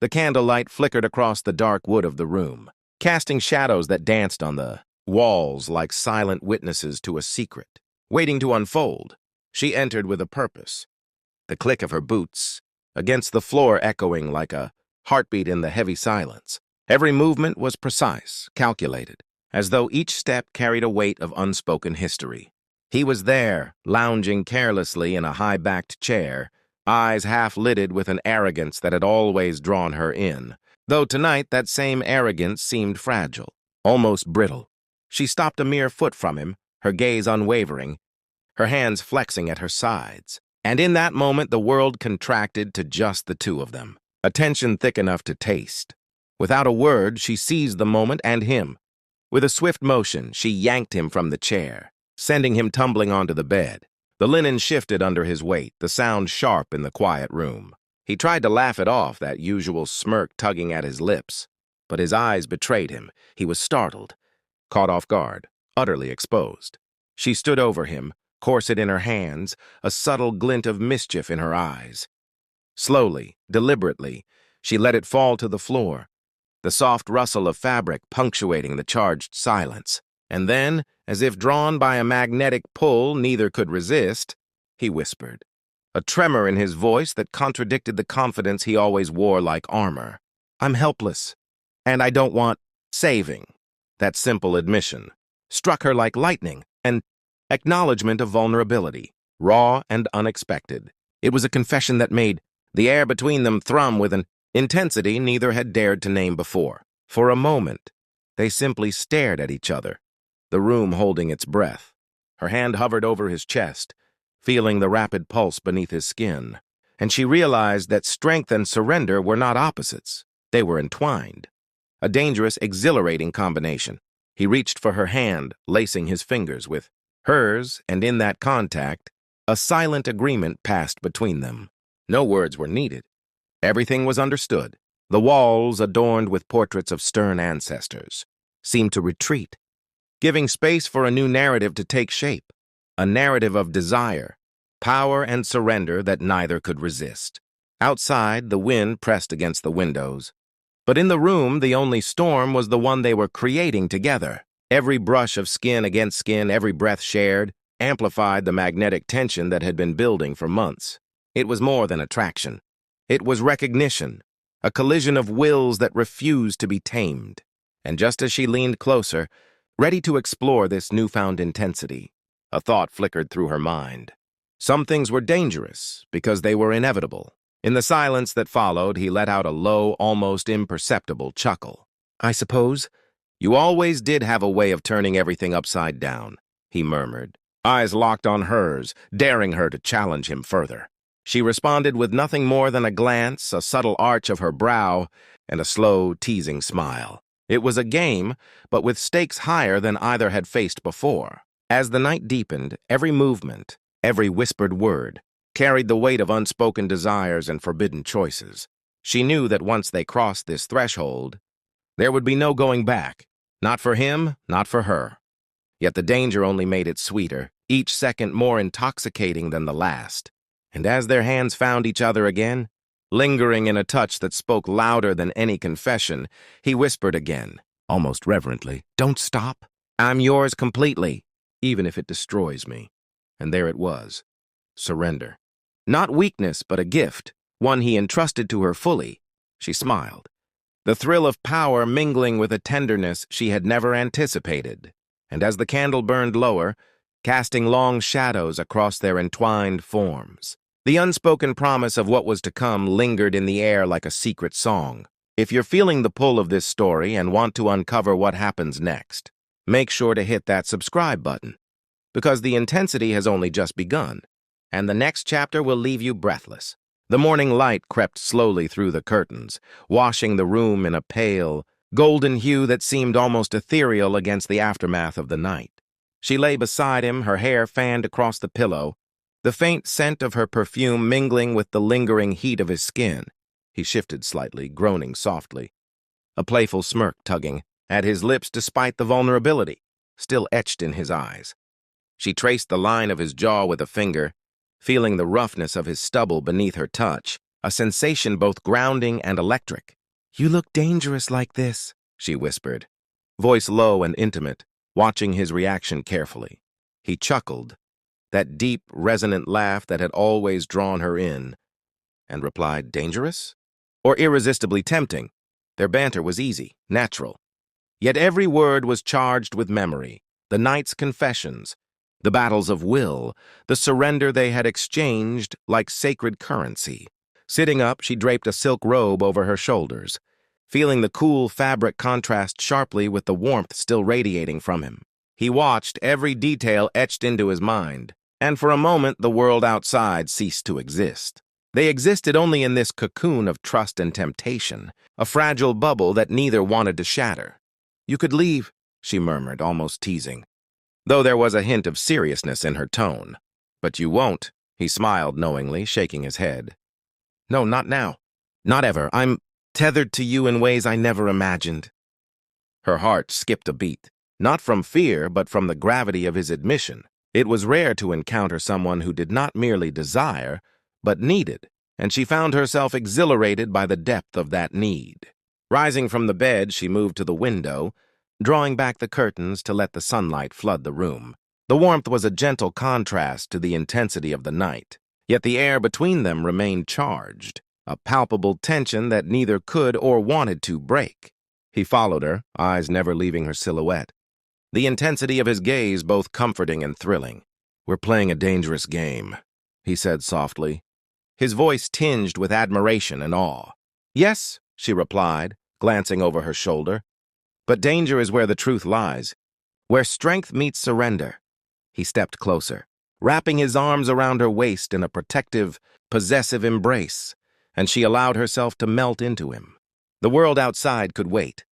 The candlelight flickered across the dark wood of the room, casting shadows that danced on the walls like silent witnesses to a secret, waiting to unfold. She entered with a purpose, the click of her boots against the floor echoing like a heartbeat in the heavy silence. Every movement was precise, calculated, as though each step carried a weight of unspoken history. He was there, lounging carelessly in a high-backed chair, eyes half-lidded with an arrogance that had always drawn her in, though tonight that same arrogance seemed fragile, almost brittle. She stopped a mere foot from him, her gaze unwavering, her hands flexing at her sides. And in that moment, the world contracted to just the two of them, a tension thick enough to taste. Without a word, she seized the moment and him. With a swift motion, she yanked him from the chair, sending him tumbling onto the bed. The linen shifted under his weight, the sound sharp in the quiet room. He tried to laugh it off, that usual smirk tugging at his lips, but his eyes betrayed him. He was startled, caught off guard, utterly exposed. She stood over him, corset in her hands, a subtle glint of mischief in her eyes. Slowly, deliberately, she let it fall to the floor, the soft rustle of fabric punctuating the charged silence. And then, as if drawn by a magnetic pull neither could resist, he whispered, a tremor in his voice that contradicted the confidence he always wore like armor. "I'm helpless, and I don't want saving." That simple admission struck her like lightning, an acknowledgement of vulnerability, raw and unexpected. It was a confession that made the air between them thrum with an intensity neither had dared to name before. For a moment, they simply stared at each other, the room holding its breath. Her hand hovered over his chest, feeling the rapid pulse beneath his skin, and she realized that strength and surrender were not opposites. They were entwined, a dangerous, exhilarating combination. He reached for her hand, lacing his fingers with hers, and in that contact, a silent agreement passed between them. No words were needed. Everything was understood. The walls, adorned with portraits of stern ancestors, seemed to retreat, giving space for a new narrative to take shape, a narrative of desire, power, and surrender that neither could resist. Outside, the wind pressed against the windows, but in the room, the only storm was the one they were creating together. Every brush of skin against skin, every breath shared, amplified the magnetic tension that had been building for months. It was more than attraction. It was recognition, a collision of wills that refused to be tamed. And just as she leaned closer, ready to explore this newfound intensity, a thought flickered through her mind. Some things were dangerous because they were inevitable. In the silence that followed, he let out a low, almost imperceptible chuckle. "I suppose you always did have a way of turning everything upside down," he murmured, eyes locked on hers, daring her to challenge him further. She responded with nothing more than a glance, a subtle arch of her brow, and a slow, teasing smile. It was a game, but with stakes higher than either had faced before. As the night deepened, every movement, every whispered word, carried the weight of unspoken desires and forbidden choices. She knew that once they crossed this threshold, there would be no going back. Not for him, not for her. Yet the danger only made it sweeter, each second more intoxicating than the last. And as their hands found each other again, lingering in a touch that spoke louder than any confession, he whispered again, almost reverently, "Don't stop. I'm yours completely, even if it destroys me." And there it was, surrender. Not weakness, but a gift, one he entrusted to her fully. She smiled, the thrill of power mingling with a tenderness she had never anticipated. And as the candle burned lower, casting long shadows across their entwined forms, the unspoken promise of what was to come lingered in the air like a secret song. If you're feeling the pull of this story and want to uncover what happens next, make sure to hit that subscribe button, because the intensity has only just begun, and the next chapter will leave you breathless. The morning light crept slowly through the curtains, washing the room in a pale, golden hue that seemed almost ethereal against the aftermath of the night. She lay beside him, her hair fanned across the pillow, the faint scent of her perfume mingling with the lingering heat of his skin. He shifted slightly, groaning softly, a playful smirk tugging at his lips despite the vulnerability still etched in his eyes. She traced the line of his jaw with a finger, feeling the roughness of his stubble beneath her touch. a sensation both grounding and electric. "You look dangerous like this," she whispered, voice low and intimate, watching his reaction carefully. He chuckled, that deep, resonant laugh that had always drawn her in, and replied, "Dangerous? Or irresistibly tempting?" Their banter was easy, natural. Yet every word was charged with memory, the night's confessions, the battles of will, the surrender they had exchanged like sacred currency. Sitting up, she draped a silk robe over her shoulders, feeling the cool fabric contrast sharply with the warmth still radiating from him. He watched, every detail etched into his mind, and for a moment the world outside ceased to exist. They existed only in this cocoon of trust and temptation, a fragile bubble that neither wanted to shatter. "You could leave," she murmured, almost teasing, though there was a hint of seriousness in her tone. "But you won't," he smiled knowingly, shaking his head. "No, not now. Not ever. I'm tethered to you in ways I never imagined." Her heart skipped a beat, not from fear, but from the gravity of his admission. It was rare to encounter someone who did not merely desire, but needed, and she found herself exhilarated by the depth of that need. Rising from the bed, she moved to the window, drawing back the curtains to let the sunlight flood the room. The warmth was a gentle contrast to the intensity of the night, yet the air between them remained charged, a palpable tension that neither could or wanted to break. He followed her, eyes never leaving her silhouette, the intensity of his gaze both comforting and thrilling. "We're playing a dangerous game," he said softly, his voice tinged with admiration and awe. "Yes," she replied, glancing over her shoulder, "but danger is where the truth lies, where strength meets surrender." He stepped closer, wrapping his arms around her waist in a protective, possessive embrace, and she allowed herself to melt into him. The world outside could wait.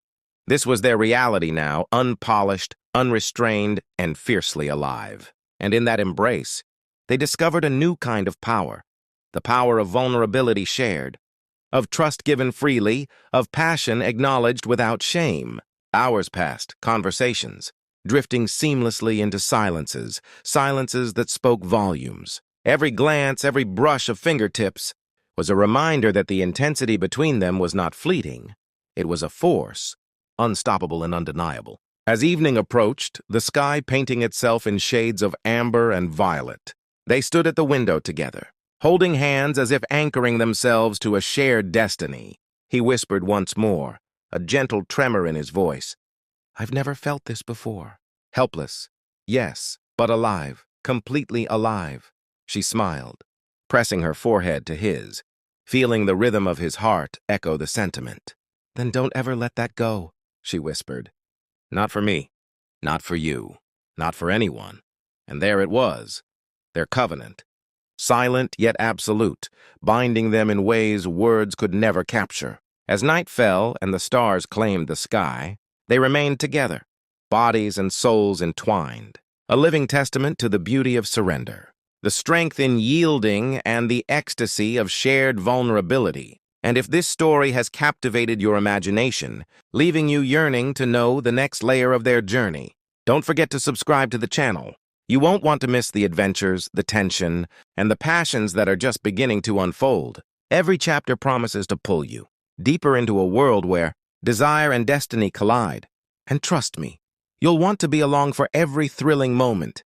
This was their reality now, unpolished, unrestrained, and fiercely alive. And in that embrace, they discovered a new kind of power, the power of vulnerability shared, of trust given freely, of passion acknowledged without shame. Hours passed, conversations, drifting seamlessly into silences, silences that spoke volumes. Every glance, every brush of fingertips was a reminder that the intensity between them was not fleeting. It was a force, unstoppable and undeniable. As evening approached, the sky painting itself in shades of amber and violet, they stood at the window together, holding hands as if anchoring themselves to a shared destiny. He whispered once more, a gentle tremor in his voice, "I've never felt this before. Helpless, yes, but alive, completely alive." She smiled, pressing her forehead to his, feeling the rhythm of his heart echo the sentiment. "Then don't ever let that go," she whispered. "Not for me, not for you, not for anyone." And there it was, their covenant, silent yet absolute, binding them in ways words could never capture. As night fell and the stars claimed the sky, they remained together, bodies and souls entwined, a living testament to the beauty of surrender, the strength in yielding, and the ecstasy of shared vulnerability. And if this story has captivated your imagination, leaving you yearning to know the next layer of their journey, don't forget to subscribe to the channel. You won't want to miss the adventures, the tension, and the passions that are just beginning to unfold. Every chapter promises to pull you deeper into a world where desire and destiny collide. And trust me, you'll want to be along for every thrilling moment.